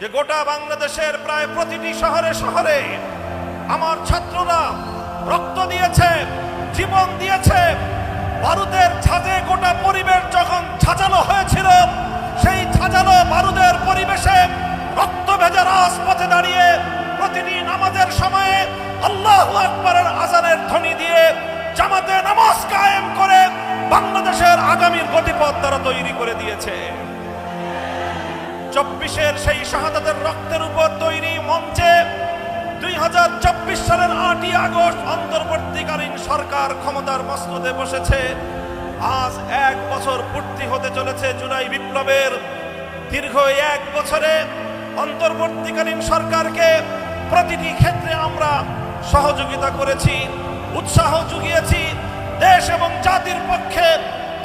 যে গোটা বাংলাদেশের প্রায় প্রতিটি শহরে শহরে আমার ছাত্ররা রক্ত দিয়েছে, জীবন দিয়েছে। বারুদের ঝাঁজে গোটা পরিবেশ যখন ঝাঁঝালো হয়েছিল, সেই ঝাঁঝালো বারুদের পরিবেশে রক্ত ভেজা রাজপথে দাঁড়িয়ে প্রতিটি নামাজের সময়ে আল্লাহু আকবারের আযানের ধ্বনি দিয়ে জামাতে নামাজ কায়েম করে বাংলাদেশের আগামীর গতিপথ তারা তৈরি করে দিয়েছে। 24-এর সেই শাহাদাতের রক্তের উপর তৈরি মঞ্চে 2024 সালের 8ই আগস্ট অন্তর্বর্তীকালীন সরকার ক্ষমতার মসনদে বসেছে। আজ 1 বছর পূর্তি হতে চলেছে জুলাই বিপ্লবের। দীর্ঘ 1 বছরে অন্তর্বর্তীকালীন সরকারকে প্রতিটি ক্ষেত্রে আমরা সহযোগিতা করেছি, উৎসাহ জুগিয়েছি। দেশ এবং জাতির পক্ষে,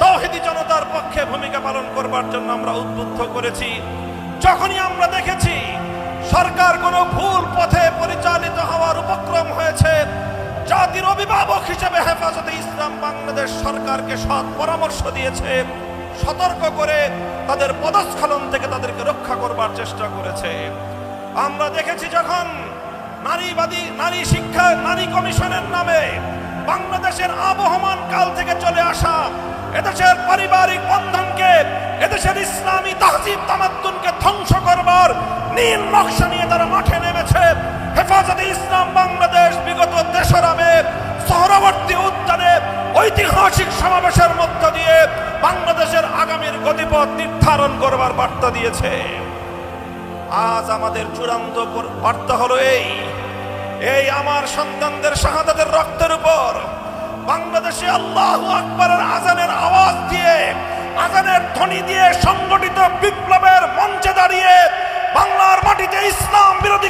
তাওহীদি জনতার পক্ষে ভূমিকা পালন করবার জন্য আমরা উদ্বুদ্ধ করেছি। যখনই আমরা দেখেছি সরকার কোনো ভুল পথে পরিচালিত হওয়ার উপক্রম হয়েছে, জাতির অভিভাবক হিসেবে হেফাজতে ইসলাম বাংলাদেশ সরকারকে সৎ পরামর্শ দিয়েছে, সতর্ক করে তাদের পদস্খলন থেকে তাদেরকে রক্ষা করবার চেষ্টা করেছে। আমরা দেখেছি যখন নারী শিক্ষা নারী কমিশনের নামে বাংলাদেশের আবহমান কাল থেকে চলে আসা এদেশের পারিবারিক বন্ধনকে, এদেশের ইসলামী তাহজিব তামাদ্দুনকে ধ্বংস করবার নীল নকশা নিয়ে তারা মাঠে নেমেছে। হেফাজতে ইসলাম বাংলাদেশ বিগত 3রা মে সোহরাওয়ার্দী উদ্যানে ঐতিহাসিক সমাবেশের মধ্য দিয়ে বাংলাদেশের আগামীর গতিপথ নির্ধারণ করবার বার্তা দিয়েছে। আজ আমাদের চূড়ান্ত বার্তা হলো এই আমার সন্তানদের শাহাদাতের রক্তের উপর বাংলাদেশে আল্লাহু আকবারের আযানের আওয়াজ দিয়ে, আযানের ধ্বনি দিয়ে সংগঠিত বিপ্লবের মঞ্চে দাঁড়িয়ে বাংলার মাটিতে ইসলাম বিরোধী